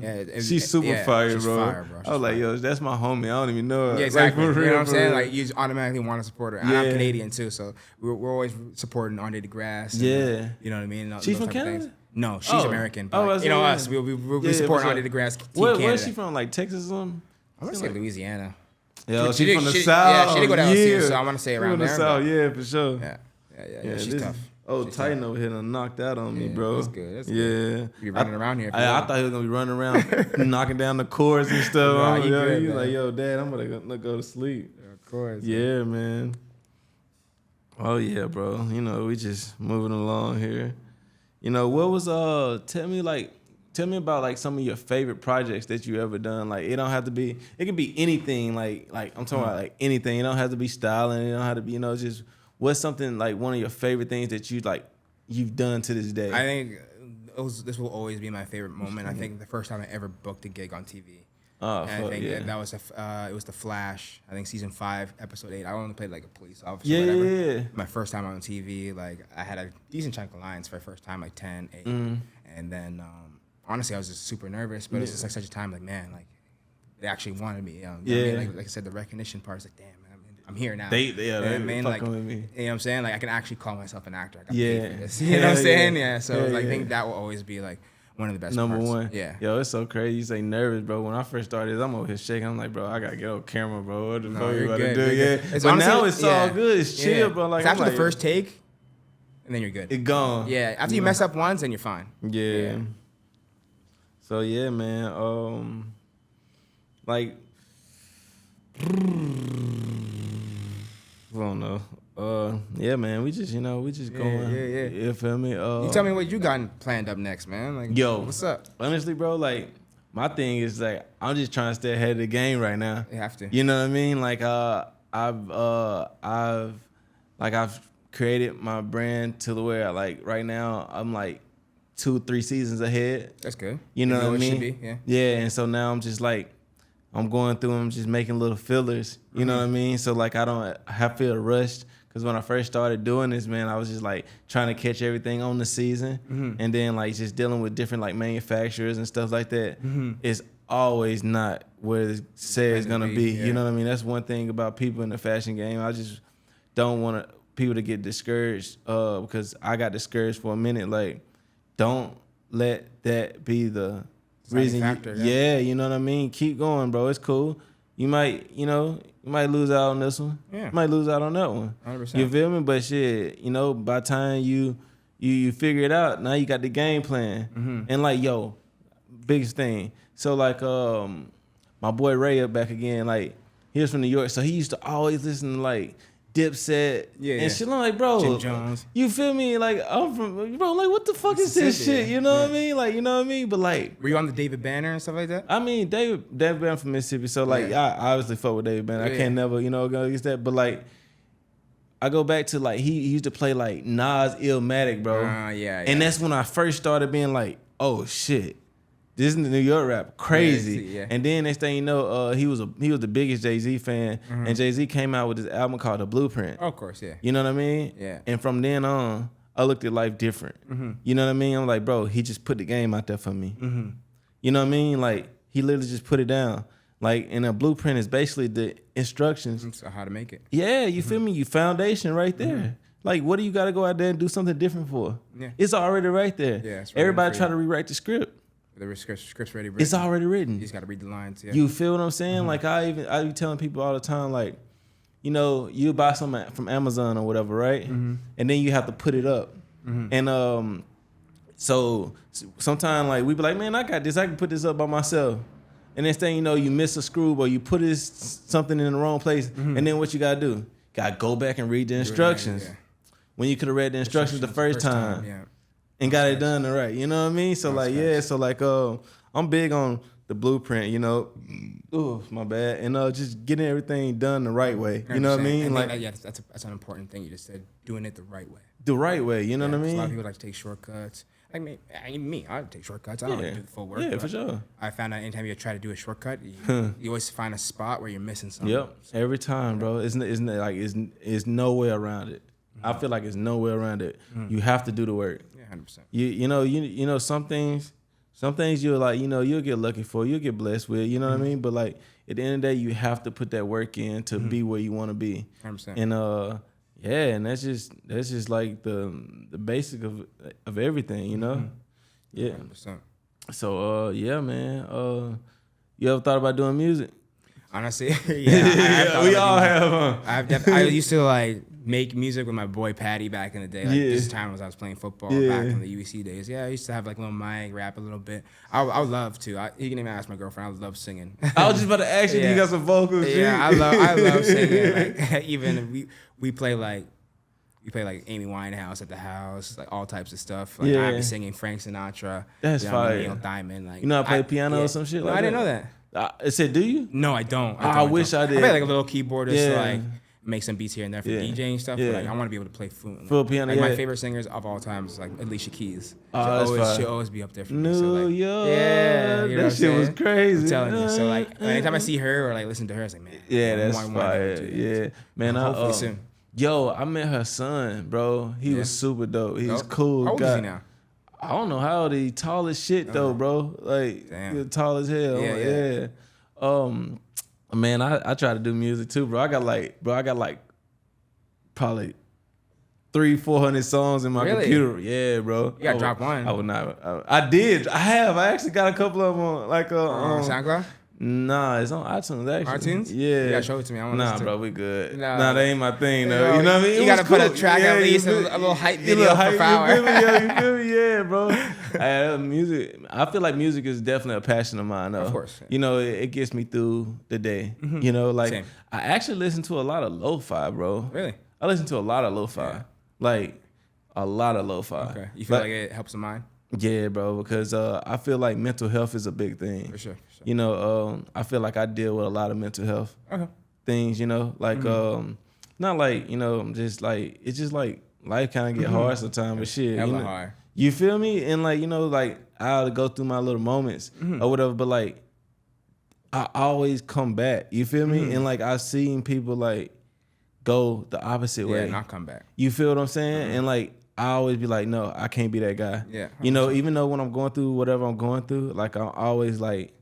think, Like, she's super fire, she's bro. Fire, bro. I was like, yo, that's my homie. I don't even know her. Yeah, exactly. Like, for you know real, what I'm for saying? real. Like you just automatically want to support her. And I'm Canadian too, so we're always supporting Andre DeGrasse. Yeah. You know what I mean? She's from Canada? No, she's American. But Oh, you know us. We support Andre DeGrasse. Where's she from? Like Texas or something? I want to say Louisiana. Yo, She she's from the did- South. Yeah, she did go to LSU, so I want to say around from the there. South, but- yeah, for sure. Yeah, she's tough. Oh, She's Titan tough. over here done knocked out on me, bro. That's good. That's yeah. good. You be running around here. I thought he was gonna be running around knocking down the courts and stuff. Nah, He you good, was man. like, yo, Dad, I'm gonna go to sleep. Of course. Yeah, man. Oh yeah, bro. You know, we just moving along here. You know, what was tell me about like some of your favorite projects that you ever done. Like it don't have to be, it can be anything. Like I'm talking about like anything. It don't have to be styling. It don't have to be, just what's something like one of your favorite things that you've done to this day. I think this will always be my favorite moment. I think the first time I ever booked a gig on TV. Oh, and I think that was it was The Flash. I think season 5, episode 8. I only played like a police officer. Yeah, whatever. yeah. My first time on TV, like I had a decent chunk of lines for the first time, like 10, 8, and then honestly, I was just super nervous. But it was just like such a time, like man, like they actually wanted me. You know what I mean? Like I said, the recognition part is like, damn, man, I'm here now. They like, with me. You know what I'm saying? Like I can actually call myself an actor. I got Yeah. paid for this. You know what I'm saying? Yeah. So I think that will always be like one of the best Number parts. one. Yeah. Yo, it's so crazy. You say nervous, bro. When I first started, I'm over here shaking. I'm like, bro, I gotta get on camera, bro. What the fuck you about to do? Yeah. But honestly, now it's all good. It's chill, bro. Like after the first take, and then you're good. It gone. Yeah. After you mess up once, then you're fine. Yeah. So yeah, man. Like I don't know. Yeah, man. We just going. Yeah. You feel me? You tell me what you got planned up next, man. Like, yo, what's up? Honestly, bro, like my thing is like I'm just trying to stay ahead of the game right now. You have to. You know what I mean? Like I've created my brand to the where like right now I'm like 2-3 seasons ahead. That's good. You know what I mean? Should be, yeah. Yeah, and so now I'm just like I'm going through them, just making little fillers. You know what I mean? So like I don't feel rushed. Because when I first started doing this, man, I was just like trying to catch everything on the season, and then like just dealing with different like manufacturers and stuff like that. It's always not where it says it's gonna be. Yeah. You know what I mean? That's one thing about people in the fashion game. I just don't want people to get discouraged because I got discouraged for a minute. Like, don't let that be the reason. Factor, yeah, you know what I mean? Keep going, bro. It's cool. You might lose out on this one. Yeah. You might lose out on that one. 100%. You feel me? But shit, by the time you figure it out, now you got the game plan. And like, yo, biggest thing. So like, my boy Ray up back again, like, he was from New York, so he used to always listen to like Dipset and shit. I'm like, bro, Jim Jones. You feel me? Like, I'm from, bro, like, what the fuck is this shit? You know what I mean? Like, you know what I mean? But like, were you on the David Banner and stuff like that? I mean, David Banner from Mississippi, so like, I obviously fuck with David Banner. I can't never, go against that. But like, I go back to like, he used to play like Nas Illmatic, bro. And that's when I first started being like, oh shit, this is the New York rap, crazy. And then next thing you know, he was the biggest Jay-Z fan, and Jay-Z came out with this album called The Blueprint. Oh, of course, yeah. You know what I mean? Yeah. And from then on, I looked at life different. You know what I mean? I'm like, bro, he just put the game out there for me. You know what I mean? Like, he literally just put it down. Like, and a blueprint is basically the instructions. So how to make it. Yeah, you feel me? You foundation right there. Like, what do you got to go out there and do something different for? Yeah. It's already right there. Yeah, it's everybody try to rewrite the script. The script's already written. It's already written. You just got to read the lines. Yeah. You feel what I'm saying? Like, I be telling people all the time, like, you buy something from Amazon or whatever, right? And then you have to put it up. And so sometimes, like, we be like, man, I got this. I can put this up by myself. And next thing you know, you miss a screw or you put something in the wrong place. And then what you got to do? Got to go back and read the instructions. When you could have read the instructions the first time. And got it done right. You know what I mean? So like, so like, I'm big on the blueprint, Ooh, my bad. And just getting everything done the right way. You know what I mean? And like, that's an important thing you just said, doing it the right way. The right way, you know what I mean? A lot of people like to take shortcuts. Like me, I take shortcuts. I don't like to do the full work. Yeah, for sure. I found out anytime you try to do a shortcut, you always find a spot where you're missing something. Yep, every time, bro. It's no way around it. I feel like it's no way around it. You have to do the work. Yeah, 100%. You know some things you're like, you'll get lucky for, you'll get blessed with, you know what I mean? But like at the end of the day, you have to put that work in to be where you want to be. 100%. And and that's just like the basic of everything, Yeah. 100%. So yeah, man. You ever thought about doing music? Honestly, yeah. We all have. I used to like make music with my boy Patty back in the day. Like this time I was playing football back in the UEC days. Yeah, I used to have like a little mic, rap a little bit. I would love to. You can even ask my girlfriend. I love singing. I was just about to ask you, you got some vocals. Yeah, I love singing. Like even we play like Amy Winehouse at the house, like all types of stuff. Like I be singing Frank Sinatra. That's fire. Neil Diamond. Like I play piano or some shit like that? I didn't know that. I said, do you? No, I don't. I wish I did. I play like a little keyboardist, like make some beats here and there for DJing stuff. But like I want to be able to play fluently. Full piano. Like my favorite singers of all time is like Alicia Keys. She'll always be up there for me. New so like, York. Yeah, that shit was crazy. I'm telling you. So like anytime I see her or like listen to her, it's like man. Yeah, that's fire. Yeah, man. Hopefully soon. Yo, I met her son, bro. He was super dope. He's cool. How old is he now? I don't know how old he tall as shit though, bro. Like he's tall as hell. Yeah. Man, I try to do music too, bro. I got like probably 300-400 songs in my computer. Yeah, bro. You gotta drop one. I would not. I did. I have. I actually got a couple of them on like SoundCloud. Nah, it's on iTunes actually. iTunes? Yeah. You gotta show it to me. I want to listen to bro, we good. Nah, that ain't my thing though. Yo, you know what I mean? You gotta put a track at least, a little hype video per hour. You feel me? Yeah, bro. Music. I feel like music is definitely a passion of mine though. Of course. You know, it gets me through the day. Mm-hmm. You know, like Same. I actually listen to a lot of lo-fi, bro. Really? I listen to a lot of lo-fi. Like a lot of lo-fi. Okay. You feel like it helps the mind? Yeah, bro, because I feel like mental health is a big thing. For sure. You know, I feel like I deal with a lot of mental health things, you know, like not like, you know, just like it's just like life kind of get hard sometimes with shit. Hella you know? hard. You feel me? And like, you know, like I'll go through my little moments or whatever, but like I always come back. You feel me? And like I've seen people like go the opposite way. Yeah, not come back. You feel what I'm saying? And like I always be like, no, I can't be that guy. Yeah. 100%. You know, even though when I'm going through whatever I'm going through, like I'm always like,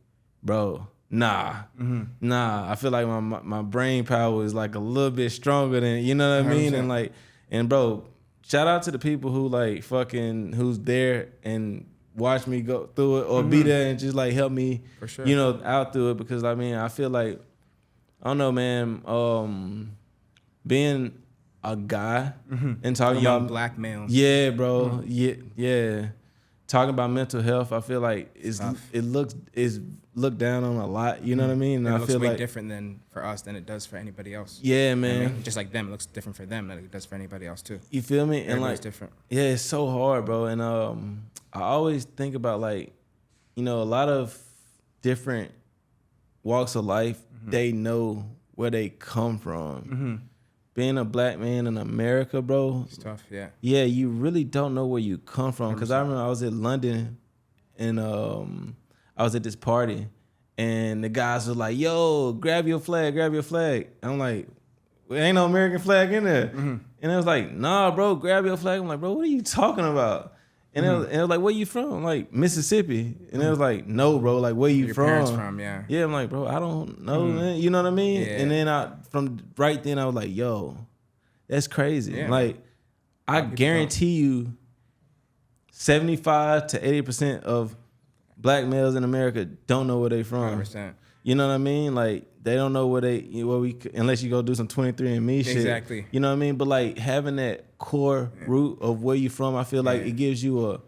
bro, nah. I feel like my brain power is like a little bit stronger than, you know what I mean? 100%. And like, and bro, shout out to the people who like fucking, who's there and watch me go through it or be there and just like help me, For sure. you know, out through it. Because I mean, I feel like, I don't know, man, being a guy and talking young about black male. Yeah, bro. Yeah. Talking about mental health, I feel like it's looked down on a lot. You know what I mean? And I it looks feel way like different for us than it does for anybody else. Yeah, man. I mean, just like them, it looks different for them than it does for anybody else too. You feel me? And Everybody's like different. Yeah, it's so hard, bro. And I always think about like, you know, a lot of different walks of life. They know where they come from. Being a black man in America, bro, It's tough, yeah. Yeah, you really don't know where you come from. Because I remember I was in London and I was at this party and the guys were like, yo, grab your flag. I'm like, well, ain't no American flag in there. And it was like, nah, bro, grab your flag. I'm like, bro, what are you talking about? And, it was like, where you from? I'm like, Mississippi. And it was like, no, bro, like, where you from? Your parents from, yeah. Yeah, I'm like, bro, I don't know, man. You know what I mean? Yeah. And then from right then, I was like, yo, that's crazy. Yeah. Like, I guarantee you 75 to 80% of black males in America don't know where they from. 100%. You know what I mean? Like, they don't know unless you go do some 23andMe shit. Exactly. You know what I mean? But like having that core root of where you from, I feel like it gives you a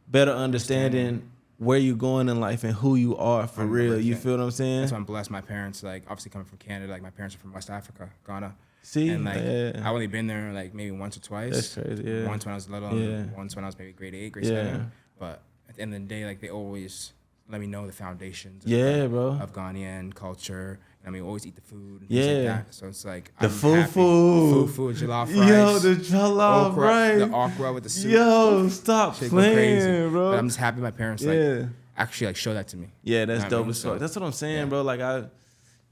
better understanding where you're going in life and who you are for 100%. Real. You feel what I'm saying? That's why I'm blessed. My parents, like, obviously coming from Canada, like my parents are from West Africa, Ghana. See? And like I've only been there like maybe once or twice. That's crazy, yeah. Once when I was little, and once when I was maybe grade 8, grade 7. But at the end of the day, like they always let me know the foundations of Ghanaian culture. I mean, we always eat the food and things like that. So it's like the food, jollof rice. Yo, the jollof rice. The okra with the soup. Yo, stop playing, crazy. bro. But I'm just happy my parents like actually like show that to me. Yeah, that's dope as fuck. That's what I'm saying, bro. Like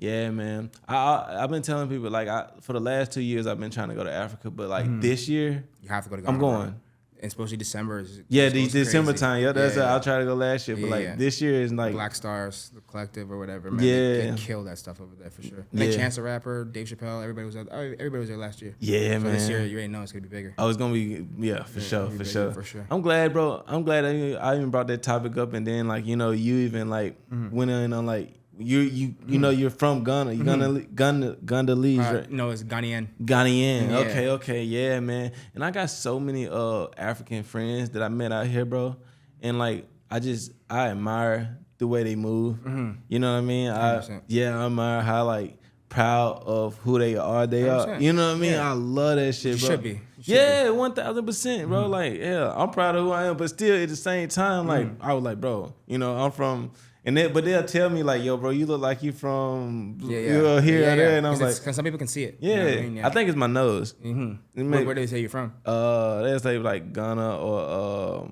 man. I've been telling people like for the last 2 years I've been trying to go to Africa, but like this year you have to go to Ghana. I'm going. And especially December is the December time. Yeah, that's I'll try to go last year, but like this year is like Black Stars, the Collective or whatever. Man, they kill that stuff over there for sure. Like Chance the Rapper, Dave Chappelle, everybody was there last year. Yeah, so man. This year you already know it's gonna be bigger. Oh, it's gonna be for sure. I'm glad, bro. I'm glad I even brought that topic up, and then like you even like went in on like. You know you're from Ghana. You're Ghanaian, right? No, it's Ghanaian. Yeah. Okay, yeah, man. And I got so many African friends that I met out here, bro. And like I admire the way they move. You know what I mean? I admire how like proud of who they are. They 100%. Are. You know what I mean? I love that shit, bro. Should be. 1000%, bro. Like, I'm proud of who I am, but still at the same time, like I was like, bro, I'm from. but they'll tell me like, yo, bro, you look like you from here or there, and I'm like, because some people can see it. Yeah, you know what I mean? I think it's my nose. Where do they say you're from? They say like Ghana or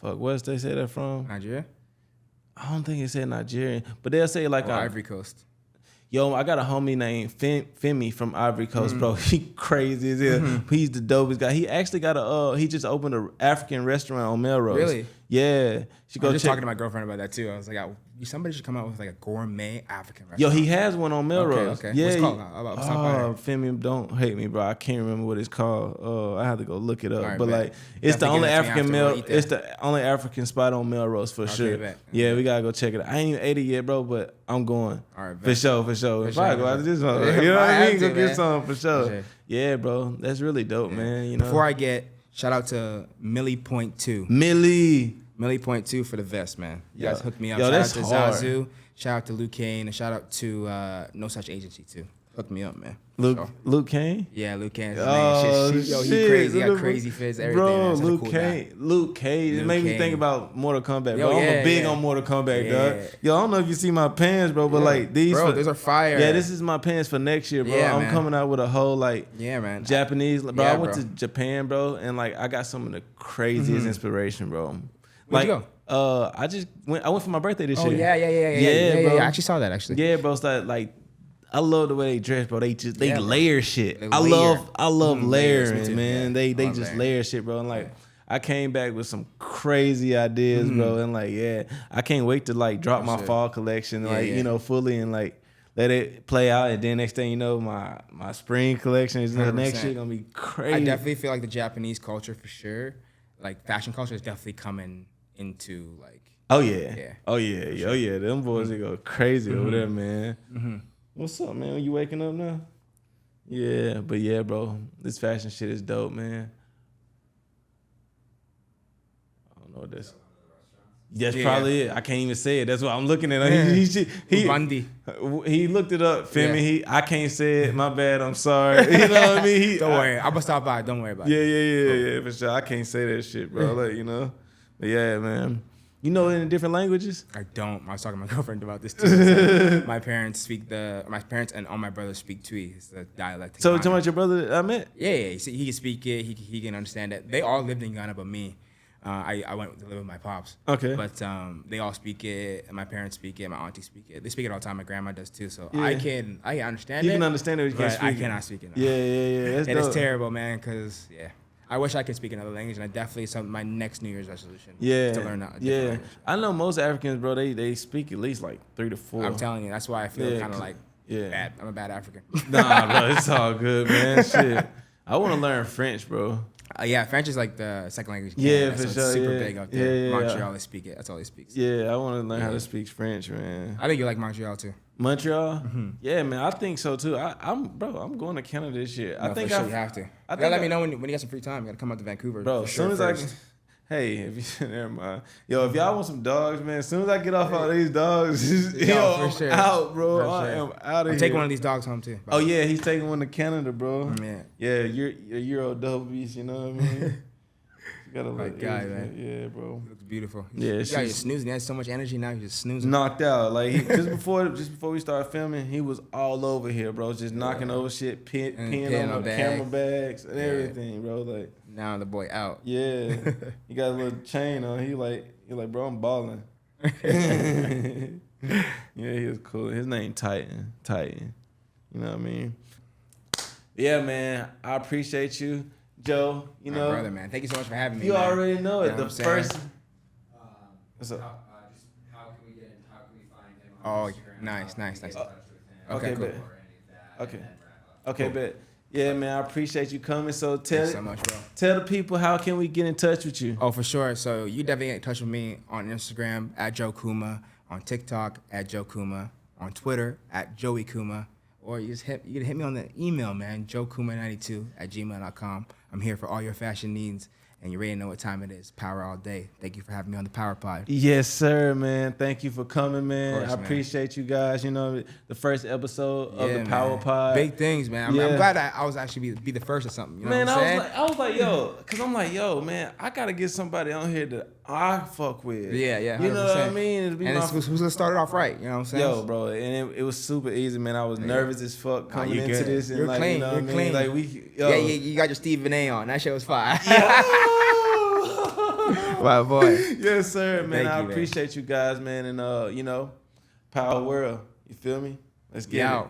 where's they say that from? Nigeria. I don't think it said Nigerian, but they'll say like Ivory Coast. Yo, I got a homie named Femi from Ivory Coast, bro. He crazy as hell. He's the dopest guy. He actually got he just opened an African restaurant on Melrose. Really? Yeah. I was just talking to my girlfriend about that too. I was like, somebody should come out with like a gourmet African restaurant. Yo, he has one on Melrose. Okay. Yeah. What's it called? Femi, don't hate me, bro. I can't remember what it's called. I have to go look it up. Right, but bet. like, it's the only it's the only African spot on Melrose for sure. Bet. Yeah, we gotta go check it out. I ain't even ate it yet, bro, but I'm going. All right, bet. For sure. If I go out to this one, you know what I mean? Go get some for sure. Yeah, bro. That's really dope, man. You know. Before I shout out to Millie.2. Millie.2 for the vest, man. You guys hooked me up. Shout out to Zazu. Shout out to Luke Kane. And shout out to No Such Agency, too. Hooked me up, man. Luke Kane? Yeah, Luke Kane. He crazy. He got crazy fits, everything. Bro, Luke Kane. It made me think about Mortal Kombat, bro. I'm big on Mortal Kombat, dog. Yo, I don't know if you see my pants, bro, but like these. Bro, those are fire. Yeah, this is my pants for next year, bro. I'm coming out with a whole like Japanese. Bro, I went to Japan, bro, and like I got some of the craziest inspiration, bro. Where'd you go? I went for my birthday this year. Yeah, bro. I actually saw that actually. Yeah, bro. It's like I love the way they dress, bro. They layer shit. I love layering, man. They just layer shit, bro. And like I came back with some crazy ideas, bro. And like I can't wait to like drop my fall collection, fully and like let it play out. And then next thing you know, my spring collection is the next shit gonna be crazy. I definitely feel like the Japanese culture for sure, like fashion culture, is definitely coming into like. Oh yeah. Them boys they go crazy over there, man. What's up, man? You waking up now? Yeah, but yeah, bro. This fashion shit is dope, man. I don't know what this. That's probably it. I can't even say it. That's what I'm looking at. He looked it up, Femi. I can't say it. My bad. I'm sorry. You know what I mean? Don't worry. I'm gonna stop by. Don't worry about it. Yeah, for sure. I can't say that shit, bro. Like, you know. But yeah, man. You know any different languages? I don't. I was talking to my girlfriend about this too. My parents and all my brothers speak Twi. It's a dialect. So, talking about your brother I met? Yeah. He can speak it. He can understand it. They all lived in Ghana, but me. I went to live with my pops. Okay. But they all speak it. And my parents speak it. My auntie speak it. They speak it all the time. My grandma does too. So I can understand it. You can understand it, but you can't speak it. I cannot speak it. No. Yeah. And it's terrible, man, because I wish I could speak another language, and I definitely my next New Year's resolution. To learn that. Language. I know most Africans, bro. They speak at least like 3 to 4. I'm telling you, that's why I feel kind of like bad. I'm a bad African. Nah, bro, it's all good, man. Shit, I want to learn French, bro. French is like the second language. Yeah, for sure. Super big out there. Montreal, they speak it. That's all they speak. Yeah, I want to learn how to speak French, man. I think you like Montreal too. Montreal? Mm-hmm. Yeah, man, I think so too. I'm going to Canada this year. No, I think you have to. You gotta let me know when you get some free time. You gotta come out to Vancouver. Bro, as soon as I can. Hey, if you never mind. Yo, if y'all want some dogs, man, as soon as I get off all these dogs, I'm out, bro. I am out of here. Take one of these dogs home too. Oh yeah, he's taking one to Canada, bro. Yeah, you're a Euro double beast, you know what I mean? You gotta guy, man. Yeah, bro. Looks beautiful. Yeah, you're snoozing. He has so much energy now. He's just snoozing. Knocked out. Like just before we started filming, he was all over here, bro. Just knocking over shit, peeing on the camera bags and everything, bro. Like now the boy out. Yeah, he got a little chain on. He like, bro, I'm balling. Yeah, he was cool. His name Titan. You know what I mean? Yeah, man. I appreciate you. Joe, you know, my brother, man. Thank you so much for having me. You man. already know it. The first. What's up? How can we find him on Instagram? Nice. Okay, cool. Bet. Okay, bet. Yeah, man, I appreciate you coming. So tell the people how can we get in touch with you? Oh, for sure. So you definitely get in touch with me on Instagram at Joe Kuma, on TikTok at Joe Kuma, on Twitter at Joey Kuma, or you can hit me on the email, man, joekuma92@gmail.com. I'm here for all your fashion needs, and you already know what time it is. Power all day. Thank you for having me on the Power Pod. Yes, sir, man. Thank you for coming, man. Course, I appreciate you guys. You know, the first episode of the Power Pod. Big things, man. I'm glad I was actually be the first or something. You know man, what I'm saying? I was like, yo, because I'm like, yo, man, I got to get somebody on here that I fuck with. Yeah, yeah. 100%. You know what I mean? And who's gonna start it off right? You know what I'm saying? Yo, bro, and it was super easy, man. I was nervous as fuck coming into this, and you're like, clean. you know You're what I clean. mean? Like yeah, you got your Stephen A. on. That shit was fire. My boy. Yes, sir, man. I you, appreciate you guys, man, and you know, Power World. You feel me? Let's get it.